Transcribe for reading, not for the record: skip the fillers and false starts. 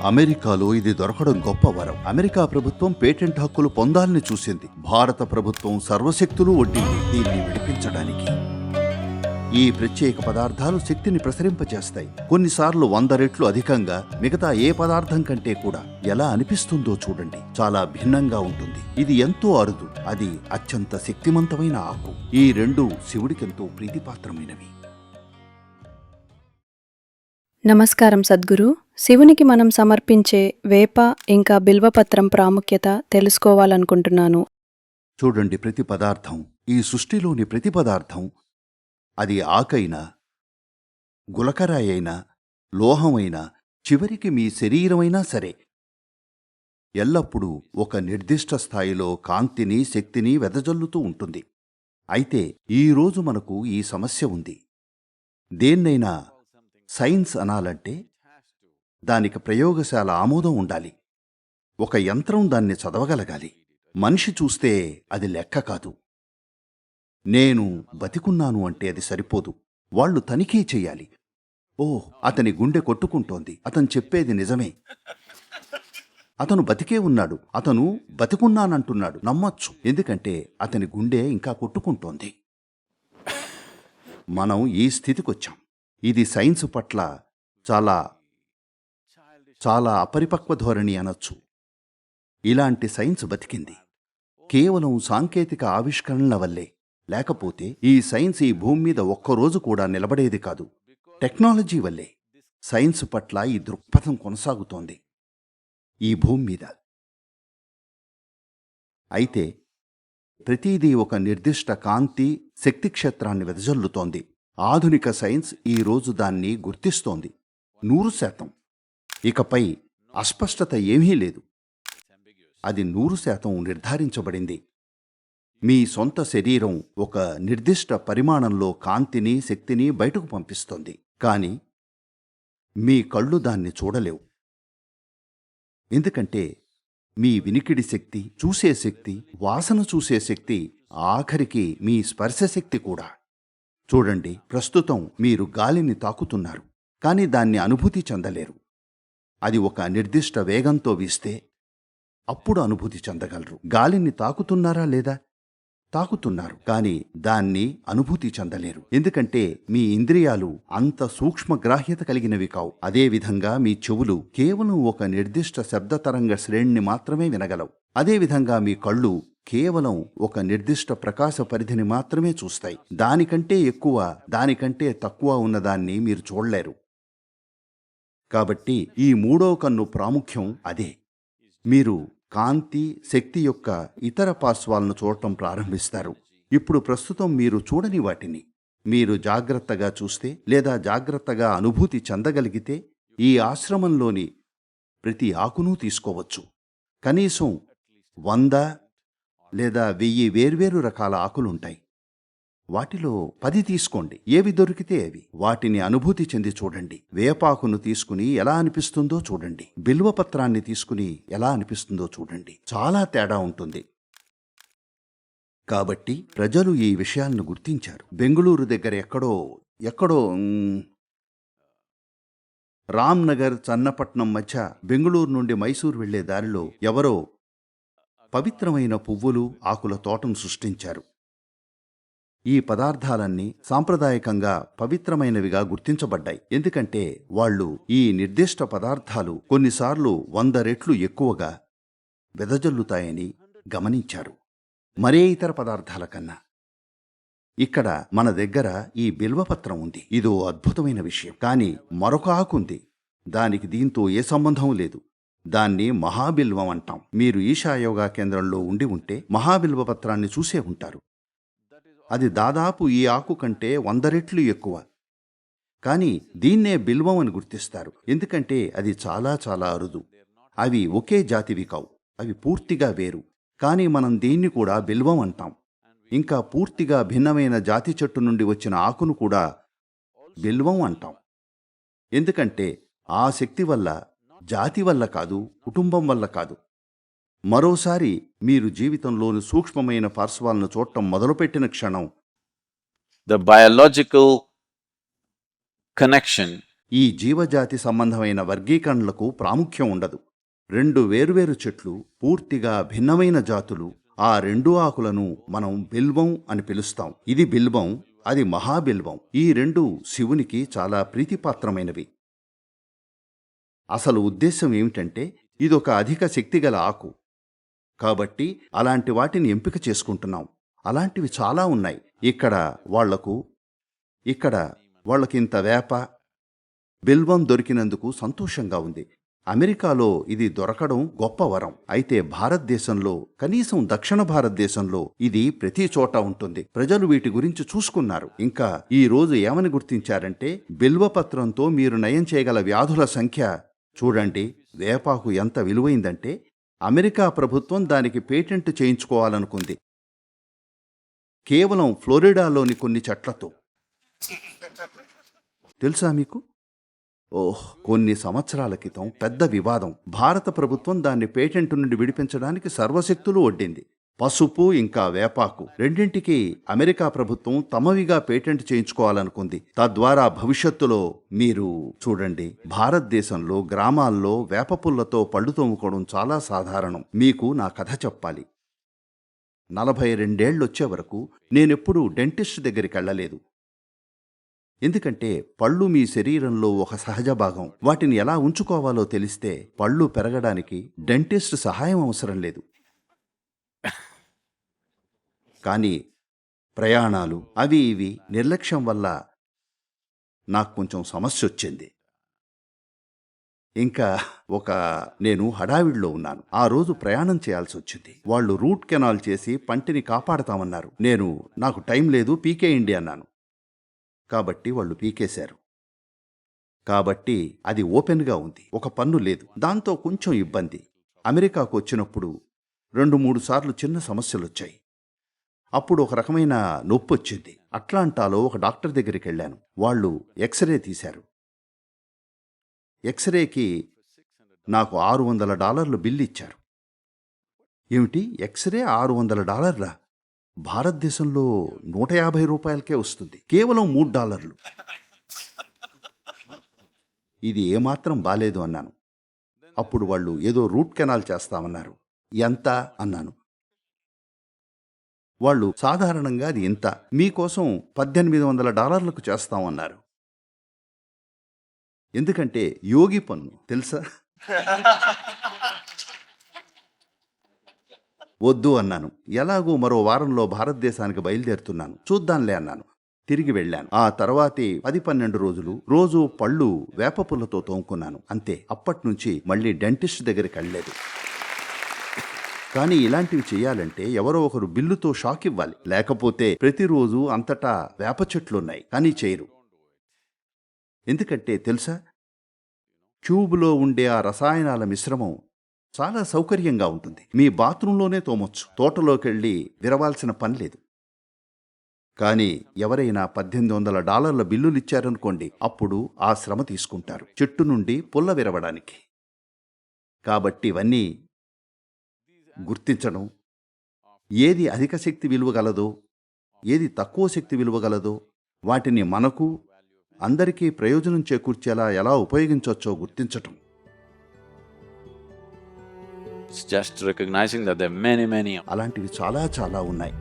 అమెరికాలో ఇది దొరకడం గొప్ప వరం. అమెరికా ప్రభుత్వం పేటెంట్ హక్కులు పొందాలని చూసింది. భారత ప్రభుత్వం సర్వశక్తులు ఒడ్డింది దీన్ని విడిపించడానికి. ఈ ప్రత్యేక పదార్థాలు శక్తిని ప్రసరింపజేస్తాయి. కొన్నిసార్లు 100 రెట్లు అధికంగా మిగతా ఏ పదార్థం కంటే కూడా. ఎలా అనిపిస్తుందో చూడండి. చాలా భిన్నంగా ఉంటుంది. ఇది ఎంతో అరుదు. అది అత్యంత శక్తివంతమైన ఆకు. ఈ రెండు శివుడికెంతో ప్రీతిపాత్రమైనవి. నమస్కారం సద్గురు. శివునికి మనం సమర్పించే వేప ఇంకా బిల్వపత్రం ప్రాముఖ్యత తెలుసుకోవాలనుకుంటున్నాను. చూడండి, ప్రతి పదార్థం, ఈ సృష్టిలోని ప్రతి పదార్థం, అది ఆకైనా, గులకరాయైనా, లోహమైనా, చివరికి మీ శరీరమైనా సరే, ఎల్లప్పుడూ ఒక నిర్దిష్ట స్థాయిలో కాంతిని, శక్తిని వెదజల్లుతూ ఉంటుంది. అయితే ఈరోజు మనకు ఈ సమస్య ఉంది. దేన్నైనా సైన్స్ అనాలంటే దానికి ప్రయోగశాల ఆమోదం ఉండాలి. ఒక యంత్రం దాన్ని చదవగలగాలి. మనిషి చూస్తే అది లెక్క కాదు. నేను బతికున్నాను అంటే అది సరిపోదు. వాళ్ళు తనిఖీ చెయ్యాలి. ఓహ్, అతని గుండె కొట్టుకుంటోంది, అతను చెప్పేది నిజమే, అతను బతికే ఉన్నాడు, అతను బతికున్నానంటున్నాడు, నమ్మొచ్చు, ఎందుకంటే అతని గుండె ఇంకా కొట్టుకుంటోంది. మనం ఈ స్థితికొచ్చాం. ఇది సైన్స్ పట్ల చాలా చాలా అపరిపక్వ ధోరణి అనొచ్చు. ఇలాంటి సైన్స్ బతికింది కేవలం సాంకేతిక ఆవిష్కరణల వల్లే. లేకపోతే ఈ సైన్స్ ఈ భూమి మీద ఒక్కరోజు కూడా నిలబడేది కాదు. టెక్నాలజీ వల్లే సైన్స్ పట్ల ఈ దృక్పథం కొనసాగుతోంది ఈ భూమి మీద. అయితే ప్రతిదీ ఒక నిర్దిష్ట కాంతి, శక్తి క్షేత్రాన్ని వెదజల్లుతోంది. ఆధునిక సైన్స్ ఈరోజు దాన్ని గుర్తిస్తోంది 100%. ఇకపై అస్పష్టత ఏమీ లేదు. అది 100% నిర్ధారించబడింది. మీ సొంత శరీరం ఒక నిర్దిష్ట పరిమాణంలో కాంతిని, శక్తిని బయటకు పంపిస్తోంది. కానీ మీ కళ్ళు దాన్ని చూడలేవు. ఎందుకంటే మీ వినికిడి శక్తి, చూసే శక్తి, వాసన చూసే శక్తి, ఆఖరికి మీ స్పర్శ శక్తి కూడా. చూడండి, ప్రస్తుతం మీరు గాలిని తాకుతున్నారు, కానీ దాన్ని అనుభూతి చెందలేరు. అది ఒక నిర్దిష్ట వేగంతో వీస్తే అప్పుడు అనుభూతి చెందగలరు. గాలిని తాకుతున్నారా లేదా? తాకుతున్నారు, కానీ దాన్ని అనుభూతి చెందలేరు. ఎందుకంటే మీ ఇంద్రియాలు అంత సూక్ష్మగ్రాహ్యత కలిగినవి కావు. అదేవిధంగా మీ చెవులు కేవలం ఒక నిర్దిష్ట శబ్ద తరంగ శ్రేణిని మాత్రమే వినగలవు. అదేవిధంగా మీ కళ్ళు కేవలం ఒక నిర్దిష్ట ప్రకాశ పరిధిని మాత్రమే చూస్తాయి. దానికంటే ఎక్కువ, దానికంటే తక్కువ ఉన్నదాన్ని మీరు చూడలేరు. కాబట్టి ఈ మూడో కన్ను ప్రాముఖ్యం అదే. మీరు కాంతి, శక్తి యొక్క ఇతర పార్శ్వాలను చూడటం ప్రారంభిస్తారు. ఇప్పుడు ప్రస్తుతం మీరు చూడని వాటిని మీరు జాగ్రత్తగా చూస్తే లేదా జాగ్రత్తగా అనుభూతి చెందగలిగితే ఈ ఆశ్రమంలోని ప్రతి ఆకును తీసుకోవచ్చు. కనీసం 100 లేదా 1000 వేర్వేరు రకాల ఆకులుంటాయి. వాటిలో 10 తీసుకోండి. ఏవి దొరికితే అవి. వాటిని అనుభూతి చెంది చూడండి. వేపాకును తీసుకుని ఎలా అనిపిస్తుందో చూడండి. బిల్వపత్రాన్ని తీసుకుని ఎలా అనిపిస్తుందో చూడండి. చాలా తేడా ఉంటుంది. కాబట్టి ప్రజలు ఈ విషయాలను గుర్తించారు. బెంగుళూరు దగ్గర ఎక్కడో రామ్నగర్, చన్నపట్నం మధ్య బెంగుళూరు నుండి మైసూరు వెళ్లే దారిలో ఎవరో పవిత్రమైన పువ్వులు, ఆకుల తోటను సృష్టించారు. ఈ పదార్థాలన్నీ సాంప్రదాయకంగా పవిత్రమైనవిగా గుర్తించబడ్డాయి. ఎందుకంటే వాళ్ళు ఈ నిర్దిష్ట పదార్థాలు కొన్నిసార్లు 100 రెట్లు ఎక్కువగా వెదజల్లుతాయని గమనించారు, మరే ఇతర పదార్థాల కన్నా. ఇక్కడ మన దగ్గర ఈ బిల్వపత్రం ఉంది. ఇదో అద్భుతమైన విషయం. కానీ మరొక ఆకుంది, దానికి దీంతో ఏ సంబంధం లేదు. దాన్ని మహాబిల్వం అంటాం. మీరు ఈశా యోగా కేంద్రంలో ఉంటే మహాబిల్వపత్రాన్ని చూసే ఉంటారు. అది దాదాపు ఈ ఆకు కంటే 100 రెట్లు ఎక్కువ. కానీ దీన్నే బిల్వం అని గుర్తిస్తారు, ఎందుకంటే అది చాలా చాలా అరుదు. అవి ఒకే జాతివి కావు, అవి పూర్తిగా వేరు. కానీ మనం దీన్ని కూడా బిల్వం అంటాం. ఇంకా పూర్తిగా భిన్నమైన జాతి చెట్టు నుండి వచ్చిన ఆకును కూడా బిల్వం అంటాం. ఎందుకంటే ఆ శక్తి వల్ల, జాతి వల్ల కాదు, కుటుంబం వల్ల కాదు. మరోసారి మీరు జీవితంలోని సూక్ష్మమైన పార్శ్వాలను చూడటం మొదలుపెట్టిన క్షణం the biological connection ఈ జీవజాతి సంబంధమైన వర్గీకరణలకు ప్రాముఖ్యం ఉండదు. రెండు వేర్వేరు చెట్లు, పూర్తిగా భిన్నమైన జాతులు. ఆ రెండు ఆకులను మనం బిల్వం అని పిలుస్తాం. ఇది బిల్వం, అది మహాబిల్వం. ఈ రెండు శివునికి చాలా ప్రీతిపాత్రమైనవి. అసలు ఉద్దేశం ఏమిటంటే ఇదొక అధిక శక్తిగల ఆకు. కాబట్టి అలాంటి వాటిని ఎంపిక చేసుకుంటున్నాం. అలాంటివి చాలా ఉన్నాయి. ఇక్కడ వాళ్లకింత వేప బిల్వం దొరికినందుకు సంతోషంగా ఉంది. అమెరికాలో ఇది దొరకడం గొప్ప వరం. అయితే భారతదేశంలో, కనీసం దక్షిణ భారతదేశంలో ఇది ప్రతి చోట ఉంటుంది. ప్రజలు వీటి గురించి చూసుకున్నారు. ఇంకా ఈ రోజు ఏమని గుర్తించారంటే, బిల్వపత్రంతో మీరు నయం చేయగల వ్యాధుల సంఖ్య చూడండి. వేపాకు ఎంత విలువైందంటే అమెరికా ప్రభుత్వం దానికి పేటెంట్ చేయించుకోవాలనుకుంది, కేవలం ఫ్లోరిడాలోని కొన్ని చెట్లతో. తెలుసా మీకు? కొన్ని సంవత్సరాల క్రితం పెద్ద వివాదం. భారత ప్రభుత్వం దాన్ని పేటెంట్ నుండి విడిపించడానికి సర్వశక్తులు ఒడ్డింది. పసుపు ఇంకా వేపాకు రెండింటికి అమెరికా ప్రభుత్వం తమవిగా పేటెంట్ చేయించుకోవాలనుకుంది. తద్వారా భవిష్యత్తులో మీరు చూడండి, భారతదేశంలో గ్రామాల్లో వేప పుల్లతో పళ్ళు తోముకోవడం చాలా సాధారణం. మీకు నా కథ చెప్పాలి. 42 ఏళ్ళొచ్చే వరకు నేనెప్పుడూ డెంటిస్ట్ దగ్గరికి వెళ్ళలేదు. ఎందుకంటే పళ్ళు మీ శరీరంలో ఒక సహజ భాగం. వాటిని ఎలా ఉంచుకోవాలో తెలిస్తే పళ్ళు పెరగడానికి డెంటిస్ట్ సహాయం అవసరం లేదు. కానీ ప్రయాణాలు అవి ఇవి నిర్లక్ష్యం వల్ల నాకు కొంచెం సమస్య వచ్చింది. ఇంకా నేను హడావిడిలో ఉన్నాను. ఆ రోజు ప్రయాణం చేయాల్సి వచ్చింది. వాళ్ళు రూట్ కెనాల్ చేసి పంటిని కాపాడతామన్నారు. నాకు టైం లేదు, పీకేయండి అన్నాను. కాబట్టి వాళ్ళు పీకేశారు. కాబట్టి అది ఓపెన్గా ఉంది, ఒక పన్ను లేదు. దాంతో కొంచెం ఇబ్బంది. అమెరికాకు వచ్చినప్పుడు 2-3 సార్లు చిన్న సమస్యలొచ్చాయి. అప్పుడు ఒక రకమైన నొప్పి వచ్చింది. అట్లాంటాలో ఒక డాక్టర్ దగ్గరికి వెళ్ళాను. వాళ్ళు ఎక్స్రే తీశారు. ఎక్స్రేకి నాకు $600 బిల్లు ఇచ్చారు. ఏమిటి, ఎక్స్రే $600? భారతదేశంలో $150కే వస్తుంది, కేవలం $3. ఇది ఏమాత్రం బాలేదు అన్నాను. అప్పుడు వాళ్ళు ఏదో రూట్ కెనాల్ చేస్తామన్నారు. ఎంత అన్నాను. వాళ్ళు సాధారణంగా అది ఇంత, మీకోసం $1800కు చేస్తామన్నారు. ఎందుకంటే యోగి పన్ను తెలుసా? వద్దు అన్నాను. ఎలాగూ మరో వారంలో భారతదేశానికి బయలుదేరుతున్నాను, చూద్దాంలే అన్నాను. తిరిగి వెళ్ళాను. ఆ తర్వాతి 10-12 రోజులు రోజు పళ్ళు వేప పుల్లతో తోముకున్నాను. అంతే. అప్పట్నుంచి మళ్ళీ డెంటిస్ట్ దగ్గరికి వెళ్ళలేదు. కానీ ఇలాంటివి చేయాలంటే ఎవరో ఒకరు బిల్లుతో షాక్ ఇవ్వాలి. లేకపోతే ప్రతిరోజు అంతటా వేప చెట్లున్నాయి, కానీ చేయరు. ఎందుకంటే తెలుసా, ట్యూబ్లో ఉండే ఆ రసాయనాల మిశ్రమం చాలా సౌకర్యంగా ఉంటుంది. మీ బాత్రూంలోనే తోమొచ్చు, తోటలోకెళ్ళి విరవాల్సిన పని లేదు. కానీ ఎవరైనా $1800 బిల్లులిచ్చారనుకోండి, అప్పుడు ఆ శ్రమ తీసుకుంటారు చెట్టు నుండి పుల్ల విరవడానికి. కాబట్టి ఇవన్నీ గుర్తించడం, ఏది అధిక శక్తి విలువగలదో, ఏది తక్కువ శక్తి విలువగలదో, వాటిని మనకు అందరికీ ప్రయోజనం చేకూర్చేలా ఎలా ఉపయోగించవచ్చో గుర్తించటం. It's just recognizing that there are many అలాంటివి చాలా చాలా ఉన్నాయి.